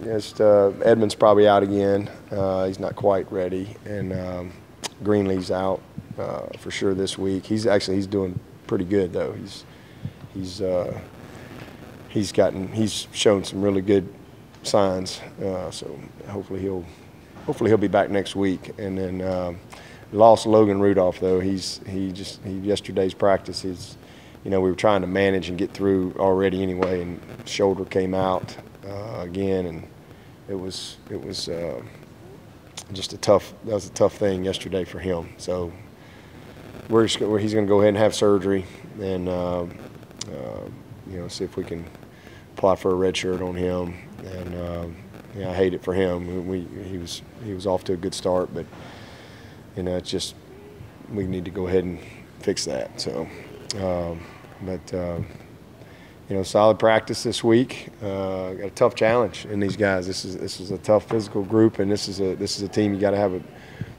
Just Edmund's probably out again. He's not quite ready, and Greenlee's out for sure this week. He's doing pretty good though. He's shown some really good signs. So hopefully he'll be back next week. And then lost Logan Rudolph though. Yesterday's practice is, we were trying to manage and get through already anyway, and shoulder came out again, and it was just a tough thing yesterday for him. So he's going to go ahead and have surgery, and see if we can apply for a red shirt on him. And I hate it for him. He was off to a good start, but it's just we need to go ahead and fix that. So, solid practice this week. Got a tough challenge in these guys. This is a tough physical group, and this is a team you got to have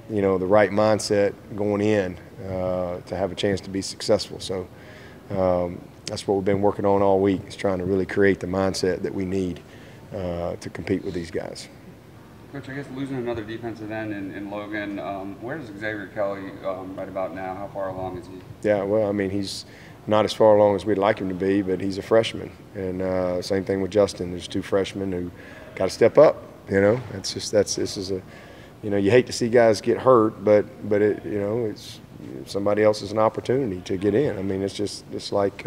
the right mindset going in to have a chance to be successful. So that's what we've been working on all week, is trying to really create the mindset that we need to compete with these guys. Coach, I guess losing another defensive end in Logan, where does Xavier Kelly right about now? How far along is he? Yeah, well, he's not as far along as we'd like him to be, but he's a freshman. And same thing with Justin. There's two freshmen who got to step up. This is you hate to see guys get hurt, but it's somebody else is an opportunity to get in. It's like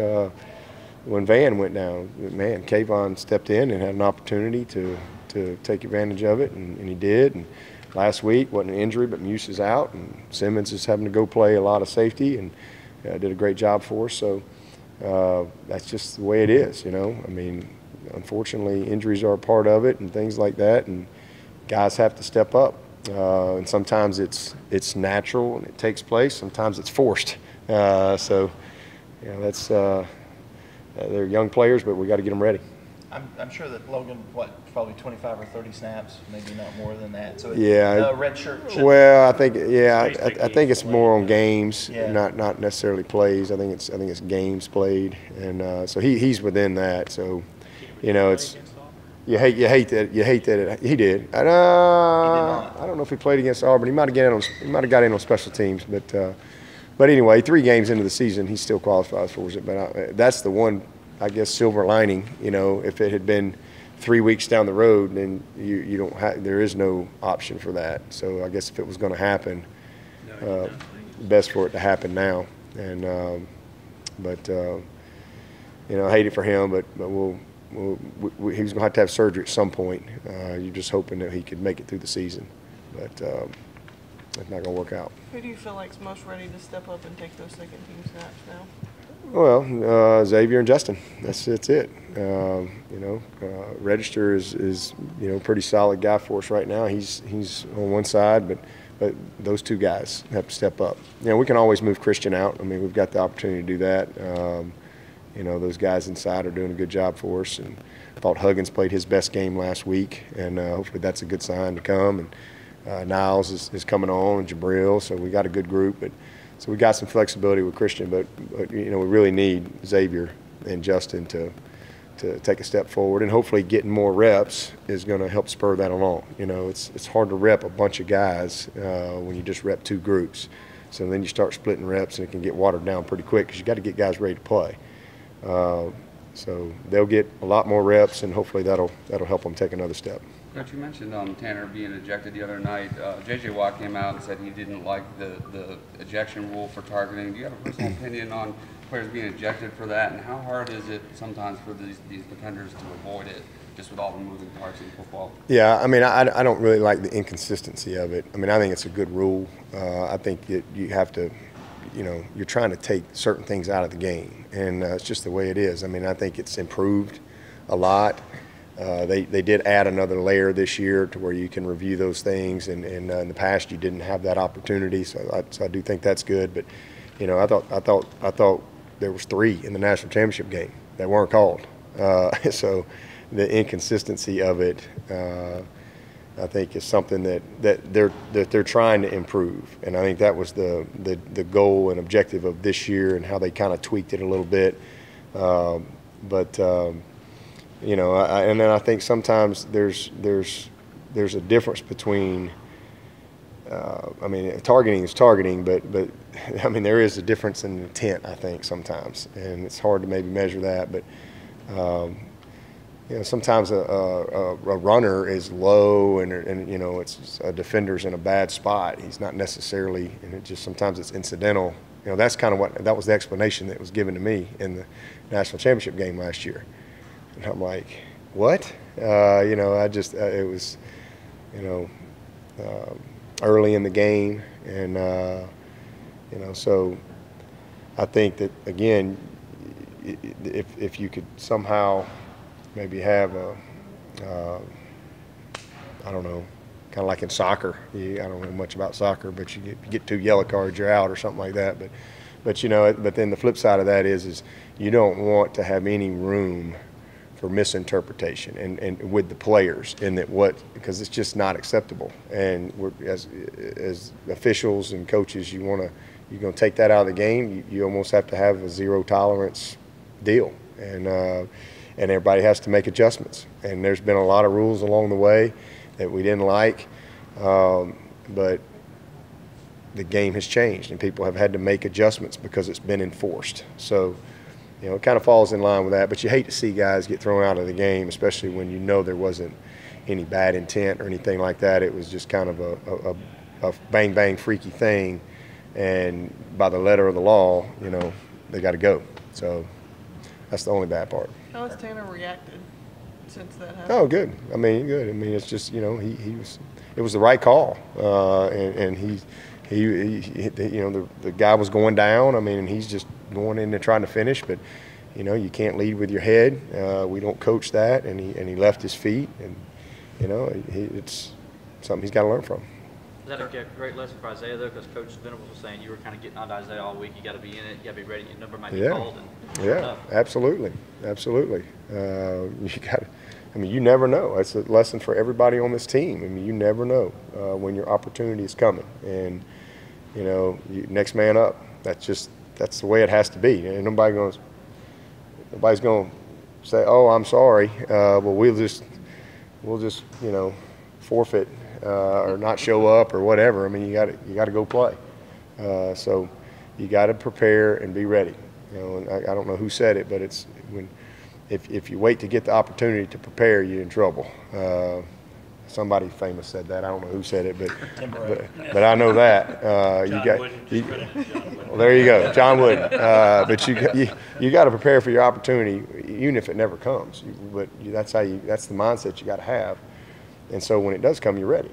when Van went down, man, Kayvon stepped in and had an opportunity to take advantage of it, and he did. And last week wasn't an injury, but Muse is out, and Simmons is having to go play a lot of safety, and did a great job for us. So that's just the way it is, Unfortunately, injuries are a part of it and things like that, and guys have to step up. And sometimes it's natural and it takes place. Sometimes it's forced. That's they're young players, but we got to get them ready. I'm sure that Logan, probably 25 or 30 snaps, maybe not more than that. So red shirt. Well, I think it's more on games, not necessarily plays. I think it's games played, and so he's within that. So, it's you hate that he did. I don't know if he played against Auburn. He might have got in on special teams, but anyway, 3 games into the season, he still qualifies for it. But that's the one, I guess, silver lining. If it had been 3 weeks down the road, then you don't there is no option for that. So I guess if it was going to happen, best for it to happen now. And I hate it for him, but he's going to have surgery at some point. You're just hoping that he could make it through the season, but it's not going to work out. Who do you feel like is most ready to step up and take those second team snaps now? Well, Xavier and Justin. That's it. Register is a pretty solid guy for us right now. He's on one side, but those 2 guys have to step up. We can always move Christian out. We've got the opportunity to do that. Those guys inside are doing a good job for us. And I thought Huggins played his best game last week, and hopefully that's a good sign to come. And Niles is coming on, and Jabril. So we got a good group, So we got some flexibility with Christian, but we really need Xavier and Justin to take a step forward, and hopefully getting more reps is going to help spur that along. It's hard to rep a bunch of guys when you just rep 2 groups. So then you start splitting reps, and it can get watered down pretty quick because you got to get guys ready to play. So they'll get a lot more reps, and hopefully that'll help them take another step. Coach, you mentioned Tanner being ejected the other night. J.J. Watt came out and said he didn't like the ejection rule for targeting. Do you have a personal opinion on players being ejected for that, and how hard is it sometimes for these defenders to avoid it, just with all the moving parts in football? Yeah, I don't really like the inconsistency of it. I think it's a good rule. I think that you have to, you're trying to take certain things out of the game, and it's just the way it is. I think it's improved a lot. They did add another layer this year to where you can review those things, and in the past you didn't have that opportunity. So I do think that's good. But I thought there was 3 in the national championship game that weren't called. So the inconsistency of it, I think, is something that they're trying to improve. And I think that was the goal and objective of this year, and how they kind of tweaked it a little bit. you know, and then I think sometimes there's a difference between. I mean, targeting is targeting, but I mean, there is a difference in intent, I think, sometimes, and it's hard to maybe measure that. But you know, sometimes a runner is low, and you know, it's a defender's in a bad spot. He's not necessarily, and it just sometimes it's incidental. You know, that's kind of that was the explanation that was given to me in the national championship game last year, and I'm like, what? You know, it was, you know. Early in the game, and you know, so I think that again, if you could somehow maybe have I don't know, kind of like in soccer. I don't know much about soccer, but you get 2 yellow cards, you're out, or something like that. But you know, but then the flip side of that is you don't want to have any room for misinterpretation and with the players, and because it's just not acceptable. And as officials and coaches, you're going to take that out of the game. You almost have to have a zero tolerance deal, and everybody has to make adjustments. And there's been a lot of rules along the way that we didn't like, but the game has changed, and people have had to make adjustments because it's been enforced. So, you know, it kind of falls in line with that, but you hate to see guys get thrown out of the game, especially when you know there wasn't any bad intent or anything like that. It was just kind of a bang, bang, freaky thing, and by the letter of the law, you know, they got to go. So that's the only bad part. How has Tanner reacted since that happened? Oh, good. I mean, good. I mean, it's just, you know, it was the right call, and he you know, the guy was going down. I mean, and he's just going in and trying to finish, but you know, you can't lead with your head. We don't coach that, and he left his feet, and you know, it's something he's got to learn from. Is that a great lesson for Isaiah, though? Because Coach Venables was saying you were kind of getting on to Isaiah all week. You got to be in it. You got to be ready. Your number might be called. And Absolutely. You got. I mean, you never know. It's a lesson for everybody on this team. I mean, you never know when your opportunity is coming, and you know, next man up. That's the way it has to be. And nobody's going to say, "Oh, I'm sorry." Well, we'll just you know, forfeit or not show up or whatever. I mean, you got to go play. So you got to prepare and be ready. You know, and I don't know who said it, but it's if you wait to get the opportunity to prepare, you're in trouble. Somebody famous said that. I don't know who said it, but I know that. Well, there you go, John Wooden. But you got to prepare for your opportunity, even if it never comes. That's the mindset you got to have. And so when it does come, you're ready.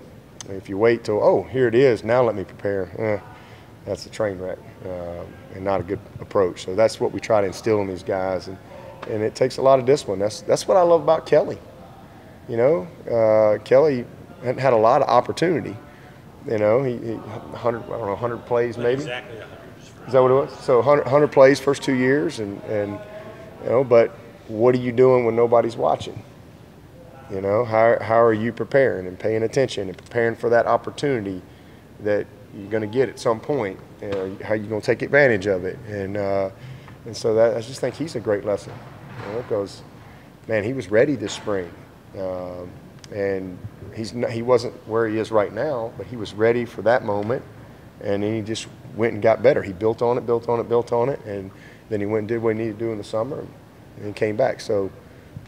If you wait till, oh, here it is, now let me prepare, that's a train wreck and not a good approach. So that's what we try to instill in these guys, and it takes a lot of discipline. That's what I love about Kelly. You know, Kelly hadn't had a lot of opportunity. You know, he 100 plays maybe. Exactly 100. Is that what it was? So 100 plays first 2 years, and you know, but what are you doing when nobody's watching? You know, how are you preparing and paying attention and preparing for that opportunity that you're going to get at some point? How are you going to take advantage of it? And so I just think he's a great lesson. You know, because, man, he was ready this spring. And he wasn't where he is right now, but he was ready for that moment, and then he just went and got better. He built on it, and then he went and did what he needed to do in the summer, and then came back. So,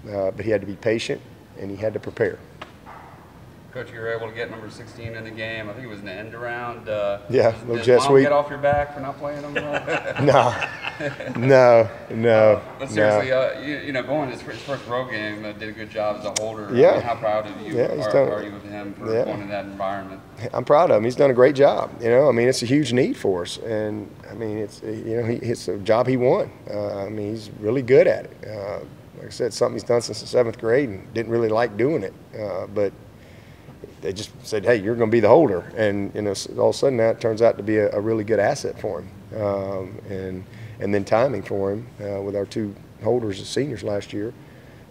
but he had to be patient, and he had to prepare. Coach, you were able to get number 16 in the game. I think it was an end around. Yeah, did jet Mom sweep. Get off your back for not playing him? No. But seriously, you know, going his first road game, did a good job as a holder. Yeah. I mean, how proud of you are you with him for going in that environment? I'm proud of him. He's done a great job. You know, I mean, it's a huge need for us, and I mean, it's it's a job he won. I mean, he's really good at it. Like I said, something he's done since the 7th grade, and didn't really like doing it, but they just said, hey, you're going to be the holder. And you know, all of a sudden that turns out to be a really good asset for him. And then timing for him with our 2 holders as seniors last year.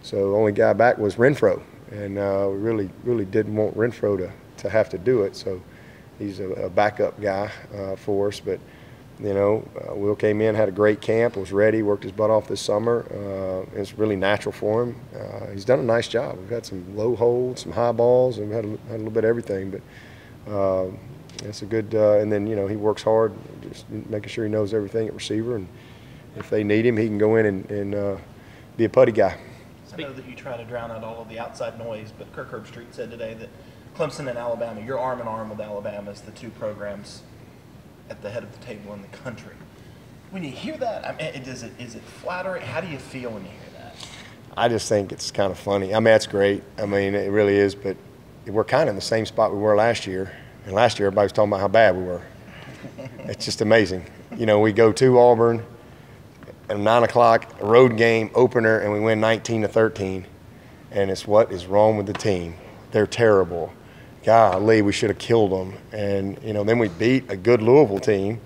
So the only guy back was Renfro. And we really didn't want Renfro to have to do it. So he's a backup guy for us. But Will came in, had a great camp, was ready, worked his butt off this summer. It's really natural for him. He's done a nice job. We've had some low holds, some high balls, and we've had a little bit of everything. But it's a good, and then, he works hard, just making sure he knows everything at receiver. And if they need him, he can go in and be a putty guy. I know that you try to drown out all of the outside noise, but Kirk Herbstreit said today that Clemson and Alabama, you're arm in arm with Alabama as the two programs at the head of the table in the country. When you hear that, I mean, is it flattering? How do you feel when you hear that? I just think it's kind of funny. I mean, that's great. I mean, it really is, but we're kind of in the same spot we were last year. And last year, everybody was talking about how bad we were. It's just amazing. We go to Auburn at 9 o'clock, a road game, opener, and we win 19-13. And it's what is wrong with the team. They're terrible. Golly, we should have killed them. And, then we beat a good Louisville team,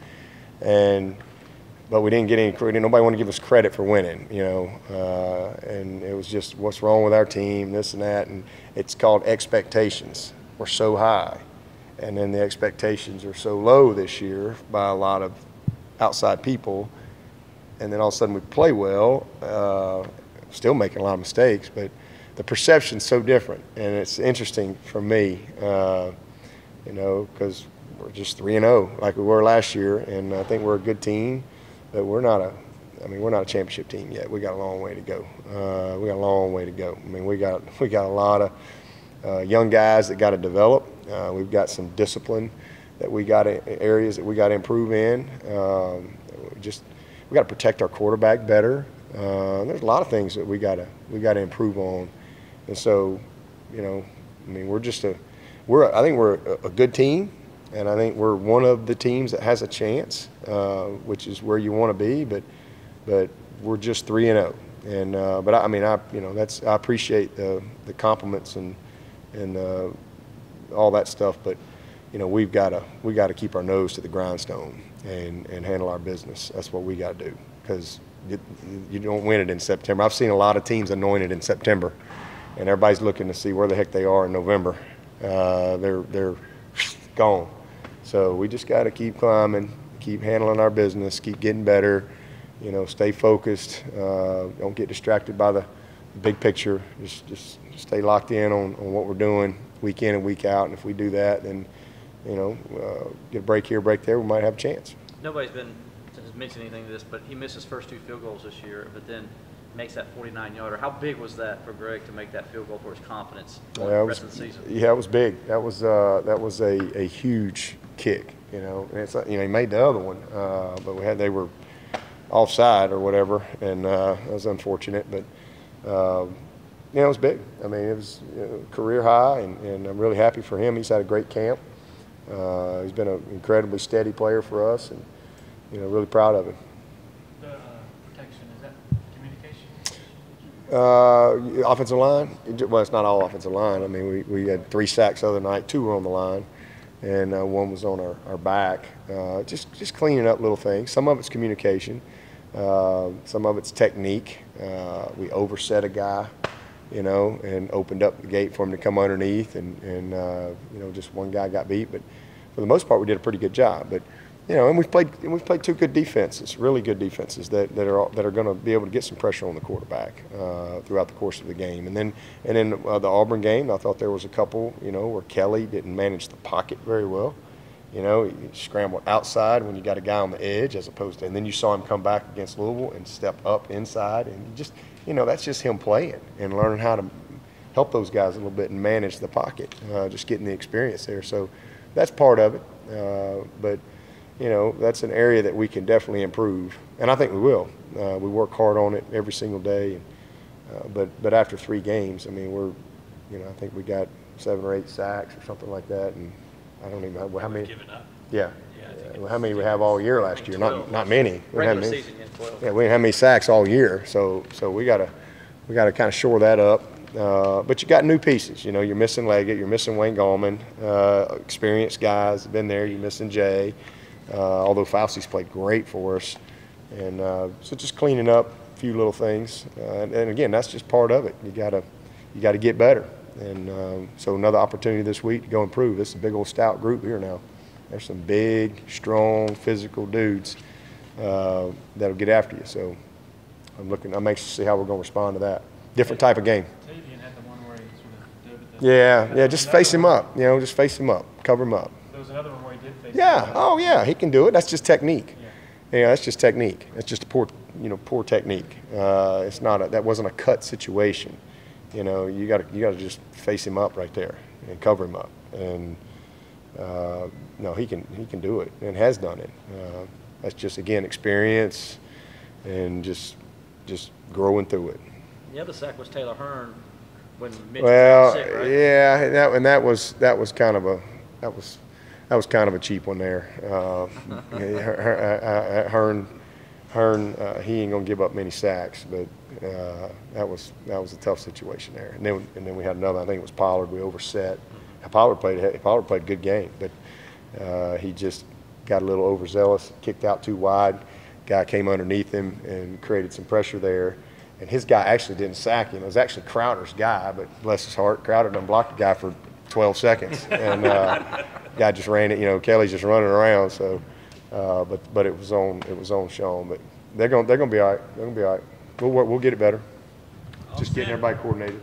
but we didn't get any credit. Nobody wanted to give us credit for winning, and it was just what's wrong with our team, this and that. And it's called expectations. We're so high. And then the expectations are so low this year by a lot of outside people. And then all of a sudden we play well, still making a lot of mistakes, but the perception's so different. And it's interesting for me, because we're just 3-0 like we were last year. And I think we're a good team, but we're not a championship team yet. We got a long way to go. I mean, we got a lot of young guys that got to develop. We've got some discipline that we got areas that we got to improve in. We got to protect our quarterback better. There's a lot of things that we got to improve on. And so, we're I think we're a good team, and I think we're one of the teams that has a chance, which is where you want to be. But we're just 3-0, and but I appreciate the compliments and all that stuff. But we got to keep our nose to the grindstone and handle our business. That's what we got to do, because you don't win it in September. I've seen a lot of teams anointed in September, and everybody's looking to see where the heck they are in November. They're gone. So we just got to keep climbing, keep handling our business, keep getting better. Stay focused. Don't get distracted by the big picture. Just stay locked in on what we're doing week in and week out. And if we do that, then get a break here, break there, we might have a chance. Nobody's mentioned anything to this, but he missed his first 2 field goals this year, but then makes that 49-yarder. How big was that for Greg to make that field goal for his confidence for the rest of the season? Yeah, it was big. That was a huge kick. And it's he made the other one, but they were offside or whatever, and that was unfortunate. But it was big. I mean, it was career high, and I'm really happy for him. He's had a great camp. He's been an incredibly steady player for us, and really proud of him. The protection, is that communication? Offensive line? Well, it's not all offensive line. I mean, we had 3 sacks the other night. 2 were on the line, and 1 was on our back. Just cleaning up little things. Some of it's communication. Some of it's technique. We overset a guy, and opened up the gate for him to come underneath, and just one guy got beat. But for the most part, we did a pretty good job. But and we've played 2 good defenses, really good defenses that are going to be able to get some pressure on the quarterback throughout the course of the game. And then the Auburn game, I thought there was a couple, where Kelly didn't manage the pocket very well. He scrambled outside when you got a guy on the edge, as opposed to, and then you saw him come back against Louisville and step up inside, and just that's just him playing and learning how to help those guys a little bit and manage the pocket, just getting the experience there. So that's part of it, but. That's an area that we can definitely improve, and I think we will. We work hard on it every single day, but after 3 games, I mean, I think we got 7 or 8 sacks or something like that, and I don't even know how many. Given up. Yeah. Well, how many we have all year last year? Not many. Regular season, 12. Yeah, we didn't have many sacks all year, so we gotta kind of shore that up. But you got new pieces. You're missing Leggett, you're missing Wayne Gallman, experienced guys have been there. You're missing Jay. Although Fauci's played great for us. And so just cleaning up a few little things. And again, that's just part of it. You gotta get better. And so another opportunity this week to go improve. This is a big old stout group here now. There's some big, strong, physical dudes that'll get after you. So I'm anxious to see how we're going to respond to that. Different type of game. Tavian had the one where he sort of dove at the. Yeah, just face him up. Just face him up, cover him up. There was another one where he did face. Yeah. Oh, yeah. He can do it. That's just technique. Yeah. Yeah, that's just technique. That's just poor technique. It's not. That wasn't a cut situation. You got to just face him up right there and cover him up. And no, he can do it and has done it. That's just, again, experience and just growing through it. The other sack was Taylor Hearn when Mitch Well, was sick, right? yeah, that was kind of a cheap one there. Hearn, he ain't gonna give up many sacks, but that was a tough situation there. And then we had another. I think it was Pollard. We overset. Pollard played a good game, but he just got a little overzealous, kicked out too wide. Guy came underneath him and created some pressure there. And his guy actually didn't sack him. It was actually Crowder's guy, but bless his heart, Crowder done blocked the guy for 12 seconds. And guy just ran it. Kelly's just running around. So, but it was on Sean. But they're gonna be all right. They're gonna be all right. We'll get it better. Just getting everybody coordinated.